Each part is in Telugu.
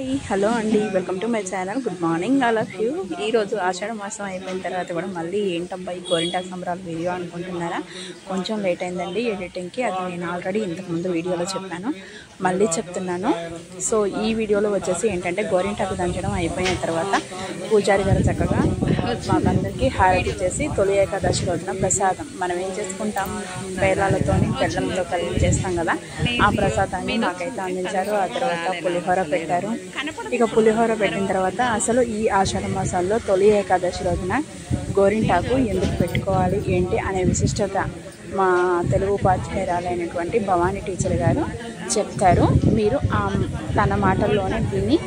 హాయ్ హలో అండి, welcome to my channel. Good morning all of you. ఈరోజు ఆషాఢ మాసం అయిపోయిన తర్వాత కూడా మళ్ళీ ఏంటబ్బా ఈ గోరింటాకు సంబరాల వీడియో అనుకుంటున్నారా? కొంచెం లేట్ అయిందండి ఎడిటింగ్కి. అది నేను ఆల్రెడీ ఇంతకుముందు వీడియోలో చెప్పాను, మళ్ళీ చెప్తున్నాను. సో ఈ వీడియోలో వచ్చేసి ఏంటంటే గోరింటాకు దంచడం అయిపోయిన తర్వాత పూజారి గారు చక్కగా మాకందరికీ హారతి చేసి తొలి ఏకాదశి రోజున ప్రసాదం మనం ఏం చేసుకుంటాం, పేలాలతోని బెల్లంతో కలిపి చేస్తాం కదా, ఆ ప్రసాదాన్ని మాకైతే అందించారు. ఆ తర్వాత పులిహోర పెట్టారు. ఇక పులిహోర పెట్టిన తర్వాత అసలు ఈ ఆషాఢ మాసాల్లో తొలి ఏకాదశి రోజున గోరింటాకు ఎందుకు పెట్టుకోవాలి ఏంటి అనే విశిష్టత మా తెలుగు ఉపాధ్యాయురాలైనటువంటి భవానీ టీచర్ గారు చెప్తారు. మీరు తన మాటల్లోనే విని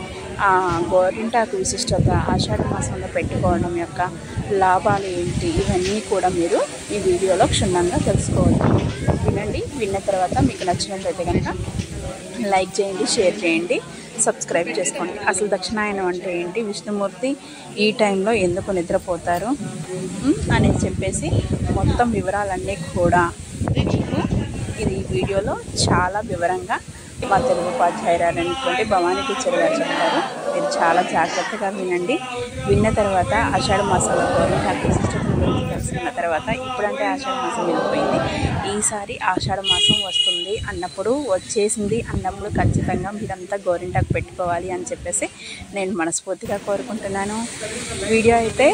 ఆ గోరింటాకు విశిష్టత, ఆషాఢ మాసంలో పెట్టుకోవడం యొక్క లాభాలు ఏంటి, ఇవన్నీ కూడా మీరు ఈ వీడియోలో క్షుణ్ణంగా తెలుసుకోవచ్చు. వినండి. విన్న తర్వాత మీకు నచ్చినట్లయితే కనుక లైక్ చేయండి, షేర్ చేయండి, సబ్స్క్రైబ్ చేసుకోండి. అసలు దక్షిణాయనం అంటే ఏంటి, విష్ణుమూర్తి ఈ టైంలో ఎందుకు నిద్రపోతారు అని చెప్పేసి మొత్తం వివరాలన్నీ కూడా మీకు ఇది వీడియోలో చాలా వివరంగా మా తెలుగు ఉపాధ్యాయురాలైనటువంటి భవానీ టీచర్ గారు చెప్తారు. మీరు చాలా జాగ్రత్తగా వినండి. విన్న తర్వాత ఆషాఢ మాసంలో గోరింటాకు విశిష్టతను గురించి తెలుసుకున్న తర్వాత ఇప్పుడంటే ఆషాఢ మాసం వెళ్ళిపోయింది, ఈసారి ఆషాఢ మాసం వస్తుంది అన్నప్పుడు, వచ్చేసింది అన్నప్పుడు ఖచ్చితంగా మీరంతా గోరింటాకు పెట్టుకోవాలి అని చెప్పేసి నేను మనస్ఫూర్తిగా కోరుకుంటున్నాను. వీడియో అయితే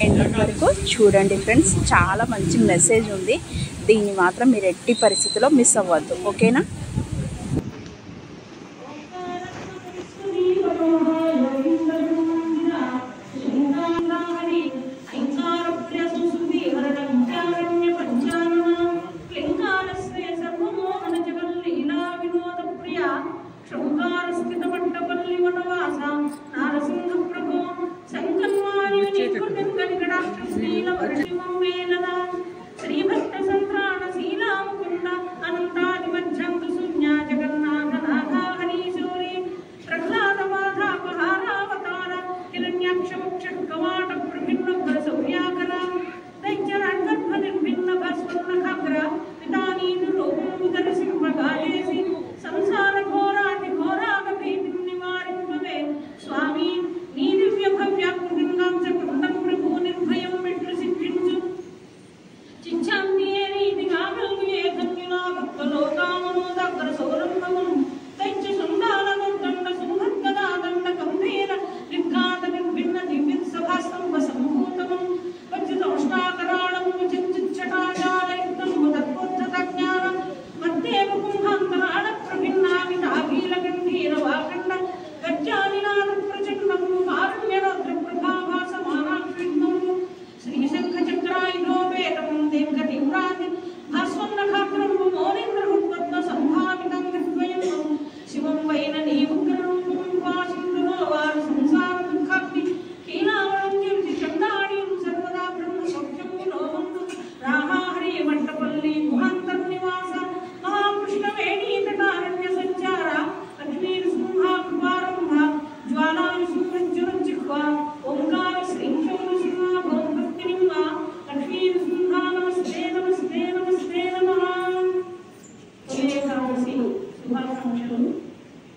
ఎండింగ్ వరకు చూడండి ఫ్రెండ్స్. చాలా మంచి మెసేజ్ ఉంది, దీన్ని మాత్రం మీరు ఎట్టి పరిస్థితిలో మిస్ అవ్వద్దు. ఓకేనా?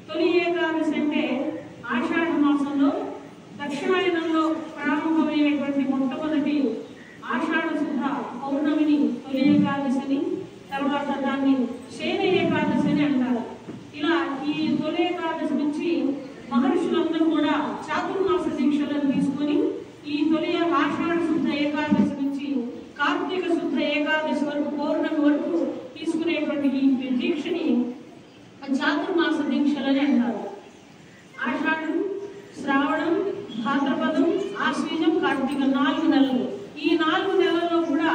తొలి ఏకాదశి అంటే ఆషాఢ మాసంలో దక్షిణాయనంలో ప్రారంభమైనటువంటి మొట్టమొదటి ఆషాఢ శుద్ధ పౌర్ణమిని తొలి ఏకాదశి అని, తర్వాత దాన్ని శయన ఏకాదశి అని అంటారు. ఇలా ఈ తొలి ఏకాదశి నుంచి మహర్షులందరూ కూడా చాతుర్మాస దీక్షలను తీసుకొని ఈ తొలి ఆషాఢ శుద్ధ ఏకాదశి నుంచి కార్తీక శుద్ధ ఏకాదశి వరకు, పౌర్ణమి వరకు తీసుకునేటువంటి ఈ దీక్షని చాతుర్మాస దీక్షలని అంటారు. ఆషాఢం, శ్రావణం, భాద్రపదం, ఆశ్వీజం, కార్తీక 4 నెలలు. ఈ 4 నెలల్లో కూడా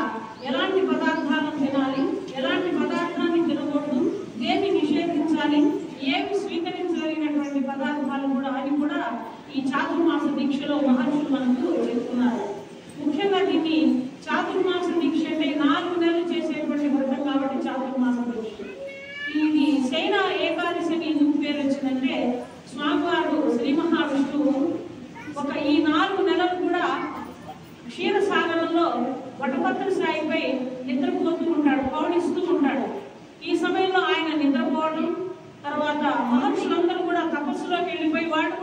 ఎలాంటి పదార్థాలను తినాలి, ఎలాంటి పదార్థాన్ని తినకూడదు, దేన్ని నిషేధించాలి, ఏవి స్వీకరించాలి అనేటువంటి పదార్థాలు కూడా అని కూడా ఈ చాతుర్మాస దీక్షలో మహర్షులు మనకు చెప్తున్నారు. ముఖ్యంగా దీన్ని చాతుర్మాస దీక్ష అంటే 4 నెలలు చేసేటువంటి వ్రతం కాబట్టి చాతుర్మాస దీక్ష. ఇది శయన ఏకాదశి ఎందుకు పేరు వచ్చిందంటే, స్వామివారు శ్రీ మహావిష్ణువు ఈ 4 నెలలు కూడా క్షీరసాగరంలో వటపత్ర సాయిపై నిద్రపోతూ ఉంటాడు, పౌడిస్తూ ఉంటాడు. ఈ సమయంలో ఆయన నిద్రపోవడం, తర్వాత మహర్షులందరూ కూడా తపస్సులోకి వెళ్ళిపోయి వాడు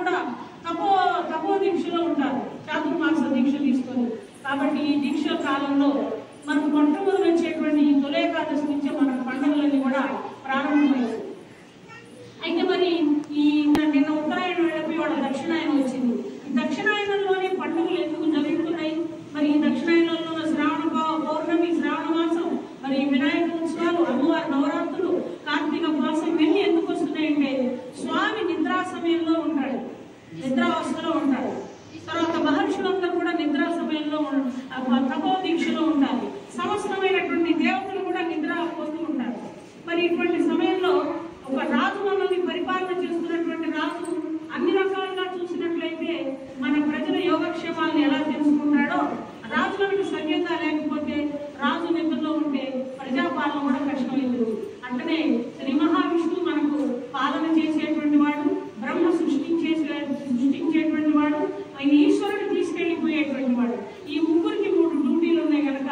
సృష్టించేటువంటి వాడు, ఆయన ఈశ్వరుడు తీసుకెళ్లిపోయేటువంటి వాడు. ఈ ముగ్గురికి 3 డ్యూటీలు ఉన్నాయి కనుక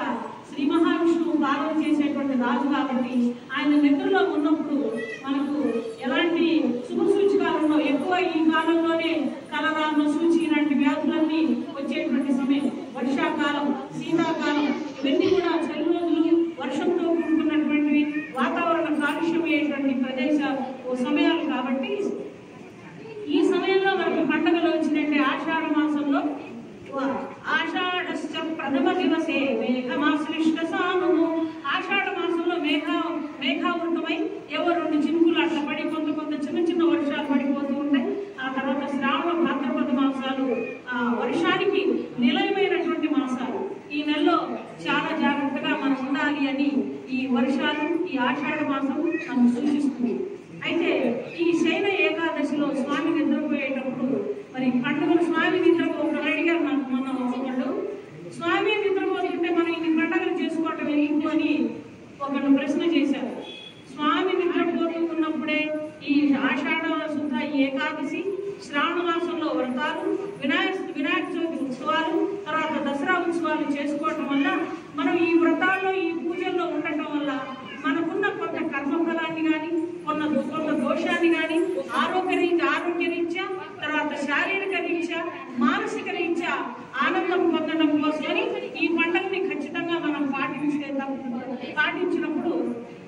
శ్రీ మహావిష్ణువు పాలన చేసేటువంటి రాజు కాబట్టి ఆయన నిద్రలో ఉన్నప్పుడు మనకు ఎలాంటి శుభ సూచకాలు ఉన్నావు. ఎక్కువ ఈ కాలంలోనే కలరామ సూచి ఇలాంటి వ్యాధులన్నీ వచ్చేటువంటి సమయం. వర్షాకాలం, శీతాకాలం ఇవన్నీ కూడా చలి రోజులు, వర్షంతో కూడుకున్నటువంటి వాతావరణ కాలుష్యం అయ్యేటువంటి సమయాలు కాబట్టి ఈ సమయంలో మనకి పండుగలు వచ్చినట్టే ఆషాఢ మాసంలో ఆషాఢశ్చ ప్రథమ దివసే మేఘమాశ్లిష్ట సానుము. ఆషాఢ మాసంలో మేఘావృతమై ఏవో 2 చినుకులు అట్లా పడి కొంత చిన్న చిన్న వర్షాలు పడిపోతూ ఉంటాయి. ఆ తర్వాత శ్రావణ భాద్రపద మాసాలు వర్షానికి నిలయమైనటువంటి మాసాలు. ఈ నెలలో చాలా జాగ్రత్తగా మనం ఉండాలి అని ఈ వర్షాలు, ఈ ఆషాఢ మాసం మనకు సూచిస్తుంది. అయితే ఈ శయన ఏకాదశిలో స్వామి నిద్రపోయేటప్పుడు మరి పండుగలు స్వామి నిద్రపోతాడు అడిగారు నాకు మొన్న ఒకళ్ళు. స్వామి నిద్రపోతుంటే మనం ఇన్ని పండుగలు చేసుకోవటం ఎందుకు అని ఒకళ్ళు ప్రశ్న చేశారు. స్వామి నిద్రపోతూ ఉన్నప్పుడే ఈ ఆషాఢ శుద్ధ ఏకాదశి, శ్రావణ మాసంలో వ్రతాలు, వినాయక చవితి ఉత్సవాలు, తర్వాత దసరా ఉత్సవాలు చేసుకోవటం వల్ల మనం ఈ వ్రతాల్లో ఈ పూజల్లో ఉండటం వల్ల మనకున్న కొంత కర్మఫలాన్ని కానీ కొంత దోషాన్ని కానీ ఆరోగ్యరీత్యా తర్వాత శారీరక రీత్యా మానసిక రీత్యా ఆనందం పొందడం కోసమని ఈ పండుగని ఖచ్చితంగా మనం పాటించినప్పుడు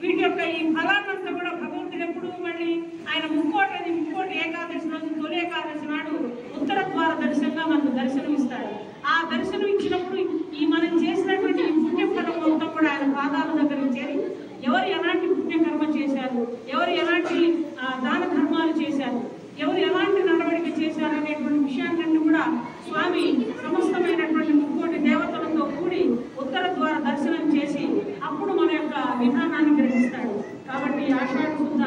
వీటి యొక్క ఈ ఫలాన్నంతా కూడా భగవంతుడు ఎప్పుడు మళ్ళీ ఆయన ముక్కోటి ఏకాదశి రోజు, తొలి ఏకాదశి నాడు ఉత్తర ద్వార దర్శనంగా మనకు దర్శనం ఇస్తాడు. ఆ దర్శనం ఇచ్చినప్పుడు ఈ మనం చేసినటువంటి పుణ్యఫలం మొత్తం కూడా ఆయన పాదాల దగ్గర చేరి ఎవరు ఎలాంటి పుణ్యకర్మ చేశారు, ఎవరు ఎలాంటి దాన ధర్మాలు చేశారు, ఎవరు ఎలాంటి నడవడిక చేశారు అనేటువంటి విషయాన్ని కూడా స్వామి సమస్తమైనటువంటి 3 దేవతలతో కూడి ఉత్తర ద్వార దర్శనం చేసి అప్పుడు మన యొక్క విధానాన్ని గ్రహిస్తాడు. కాబట్టి ఆషాఢ శుద్ధ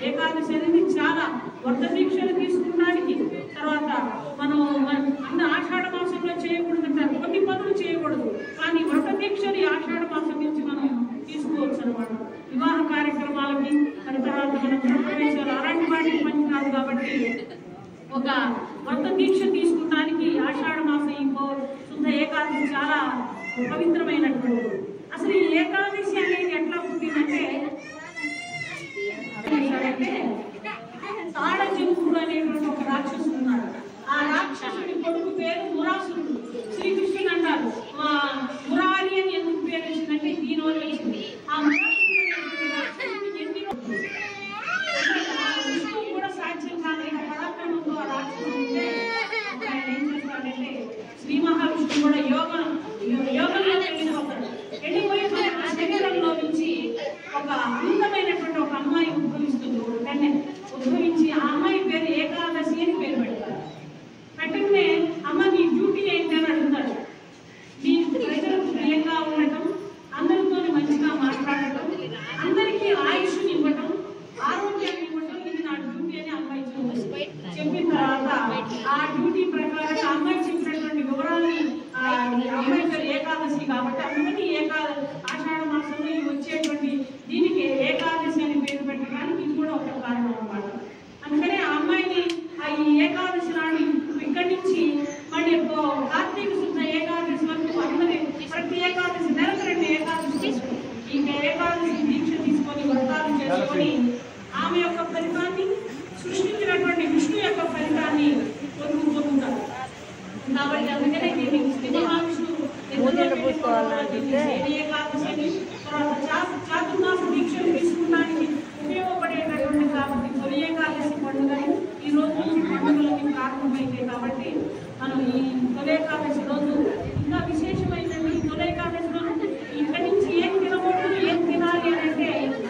ఏకాదశి అనేది చాలా వ్రత దీక్షలు తీసుకోవడానికి, తర్వాత మనం అన్న ఆషాఢ మాసంలో చేయకూడదంటారు, కొన్ని పనులు చేయకూడదు, కానీ వ్రత దీక్షలు ఈ ఆషాఢ మాసం నుంచి మనం తీసుకోవచ్చు అనమాట. వివాహ కార్యక్రమాలకి మరి తర్వాత మనం గృహప్రవేశాలు అలాంటి వాటికి మంచి కాదు కాబట్టి ఒక వ్రత దీక్ష తీసుకోవడానికి ఆషాఢ మాసం ఈ శుద్ధ ఏకాదశి చాలా పవిత్రమైనటువంటి. అసలు ఈ ఏకాదశి అనేది ఎట్లా పుట్టిందంటే తాళజంకుడు అనేటువంటి ఒక రాక్షసుడు ఉన్నాడు. ఆ రాక్షసుడి కొడుకు పేరు మురాసురుడు. శ్రీకృష్ణుడు అంటారు మురారి అని ఎందుకు పేరు వచ్చిందంటే దీని వల్ల వచ్చింది. ఆ మురాసురుడు అనేటువంటి రాక్షసుడిని ఎన్ని విష్ణువు కూడా సాధ్యం కాని పరాక్రమంతో ఆ రాక్షసుడు ఉంటే ఆయన ఏం చేస్తాడంటే శ్రీ మహావిష్ణువు కూడా యోగంలో వెళ్ళిపోతాడు. వెళ్ళిపోయి ఆ శరీరంలో నుంచి ఒక అందమైనటువంటి ఒక అమ్మాయి ఉద్భవిస్తుంది. ఉద్భవించి ఆ అమ్మాయి పేరు ఏకాదశి అని పేరు పెడతారు. పెట్టినే అమ్మ నీ డ్యూటీ ఏంటి అని అడుగుతాడు. నీ ప్రజలకు ప్రియంగా ఉండటం, అందరితో మంచిగా మాట్లాడటం, అందరికీ ఆయుష్ని ఇవ్వటం, ఆరోగ్యాన్ని ఇవ్వటం, ఇది నా డ్యూటీ అని అమ్మాయి చెప్పిన తర్వాత ఆ డ్యూటీ ప్రకారం అమ్మాయి చెప్పినటువంటి వివరాలని అమ్మాయి పేరు ఏకాదశి కాబట్టి అందుకని ఆషాఢ మాసంలో వచ్చేటువంటి దీనికి ఏకాదశి అని పేరు పెట్టడానికి ఇది కూడా ఒక కారణం అన్నమాట. అందుకనే ఆ అమ్మాయిని ఈ ఏకాదశి నాడు ఇక్కడి నుంచి మళ్ళీ కార్తీక శుద్ధ ఏకాదశి వరకు అందరి ప్రతి ఏకాదశి నెలకు 2 ఏకాదశి తీసుకుని ఈ ఏకాదశి దీక్ష తీసుకొని వ్రతాలు చేసుకొని ఆమె యొక్క ఫలితాన్ని సృష్టించినటువంటి విష్ణు యొక్క ఫలితాన్ని పొందుతారు. కాబట్టి అందుకనే దీన్ని శ్రీ మహావిష్ణువు ఏకాదశి తర్వాత చాతుర్మాస దీక్షలు తీసుకోవడానికి ఉపయోగపడేటటువంటి కాబట్టి తొలి ఏకాదశి పండుగలు ఈ రోజు నుంచి పండుగలకి ప్రారంభమైంది. కాబట్టి మనం ఈ తొలి ఏకాదశి రోజు ఇంకా విశేషమైనది. ఈ తొలి ఏకాదశి రోజు ఇక్కడి నుంచి ఏం తినకూడదు, ఏం తినాలి అని అంటే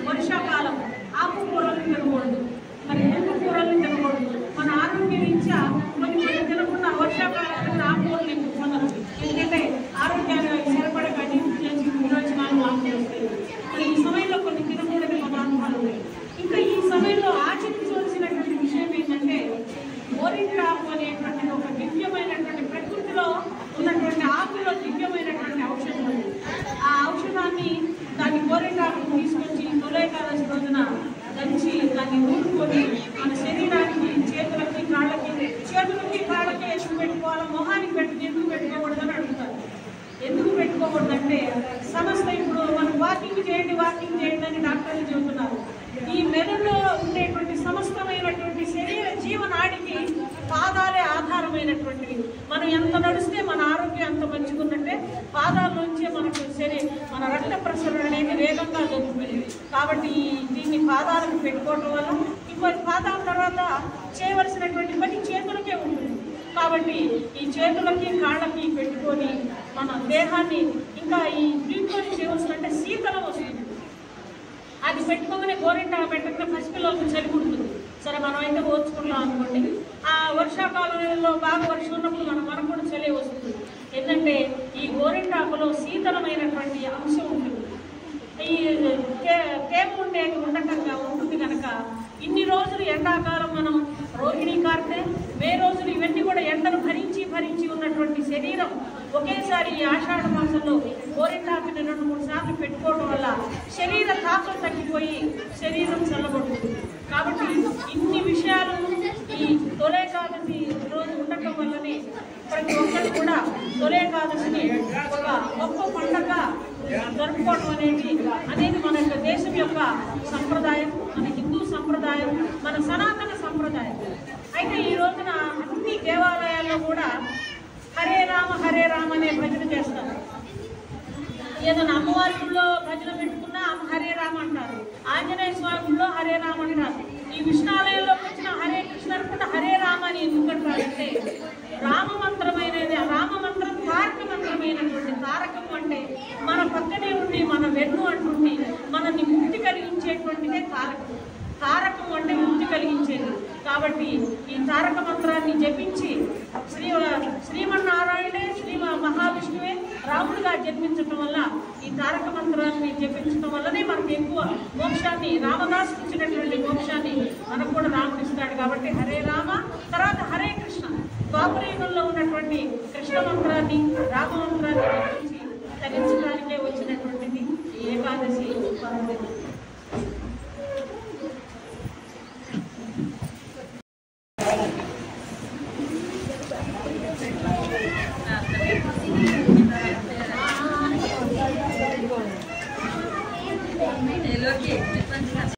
వర్షాకాలం ఆకుకూరలు తినకూడదు, మరి ఎండు కూరలు తినకూడదు. మన ఆరోగ్య రీత్యా కొన్ని తినకుండా వర్షాకాలం ఆకుకూరలు ఎక్కువ ఎందుకంటే ఆరోగ్యాన్ని సరిపడగా విరోచనాలు మాకు వస్తాయి. ఈ సమయంలో కొన్ని తినకూడని పదార్థాలు ఉన్నాయి. ఇంకా ఈ సమయంలో ఆచరించవలసినటువంటి విషయం ఏంటంటే గోరింటాకు అనేటువంటి ఒక దివ్యమైనటువంటి ప్రకృతిలో ఉన్నటువంటి ఆకులో దివ్యమైనటువంటి ఔషధం ఉంది. ఆ ఔషధాన్ని దాన్ని గోరింటాకు తీసుకొచ్చి తొలి ఏకాదశి రోజున దంచి దాన్ని నూరుకొని మన శరీరానికి, చేతులకి, కాళ్ళకి, చేతులు పాదాలే ఆధారమైనటువంటివి. మనం ఎంత నడిస్తే మన ఆరోగ్యం అంత మంచిగున్నట్టే. పాదాల నుంచే మనకు మన రక్త ప్రసరణ అనేది వేగంగా జరుగుతుంది. కాబట్టి దీన్ని పాదాలకు పెట్టుకోవడం వల్ల ఇంకో పాదాల తర్వాత చేయవలసినటువంటి పని చేతులకే ఉంటుంది. కాబట్టి ఈ చేతులకి కాళ్ళకి పెట్టుకొని మన దేహాన్ని ఇంకా ఈ దీంట్లో చేయవలసినంటే శీతలం వస్తుంది. అది పెట్టుకోగానే గోరింటాకు పెట్టకుండా పసిపిల్లలకు చలి ఉంటుంది. సరే మనం అయితే ఓర్చుకుంటాం అనుకోండి. ఆ వర్షాకాలంలో బాగా వర్షం ఉన్నప్పుడు మనకు కూడా చలి వస్తుంది. ఎందుకంటే ఈ గోరింటాకులో శీతలమైనటువంటి అంశం ఉంటుంది. ఈ తేమ ఉండటంగా ఉంటుంది కనుక ఇన్ని రోజులు ఎండాకాలం మనం రోహిణి కార్తె మే రోజులు ఇవన్నీ కూడా ఎండను భరించి ఉన్నటువంటి శరీరం ఒకేసారి ఈ ఆషాఢ మాసంలో గోరింటాకుని 2-3 సార్లు పెట్టుకోవడం వల్ల శరీర తాపం తగ్గిపోయి శరీరం చల్లబడుతుంది. కాబట్టి ఇన్ని విషయాలు ఈ తొలేకాదశి రోజు ఉండటం వల్లనే ప్రతి ఒక్కరు కూడా తొలేకాదశిని ఒక గొప్ప పండుగ జరుపుకోవడం అనేది మన యొక్క దేశం యొక్క సంప్రదాయం, మన హిందూ సంప్రదాయం, మన సనాతన సంప్రదాయం. అయితే ఈ రోజున అన్ని దేవాలయాల్లో కూడా హరే రామ అనే భజన చేస్తారు. ఏదైనా అమ్మవారి గుళ్ళో భజన పెట్టుకున్నా హరే రామ అంటారు. ఆంజనేయ స్వామి గుళ్ళో హరే రామ అంటారు. ఈ విష్ణాలయంలోకి వచ్చిన హరే కృష్ణ అనుకుంటే హరే రామ అని ఎందుకంటారంటే రామమంత్రమైనది. రామమంత్రం తారక మంత్రమైనటువంటి తారకం అంటే మన పక్కనే ఉండి మన వెన్ను అంటుండి మనల్ని ముక్తి కలిగించేటువంటిదే తారకం. తారకం అంటే ముక్తి కలిగించేది. కాబట్టి ఈ తారక మంత్రాన్ని జపించి శ్రీమన్నారాయణే మహావిష్ణువే రాముడిగా జన్మించటం వల్ల ఈ తారక మంత్రాన్ని జపించడం వల్లనే మనకు ఎక్కువ మోక్షాన్ని, రామదాసుకు ఇచ్చినటువంటి మోక్షాన్ని మనకు కూడా రాముడు ఇస్తాడు. కాబట్టి హరే రామ తర్వాత హరే కృష్ణ ద్వాపరయుగంలో ఉన్నటువంటి కృష్ణ మంత్రాన్ని, రామ మంత్రాన్ని జపించి తరించడానికే వచ్చినటువంటిది ఏకాదశి.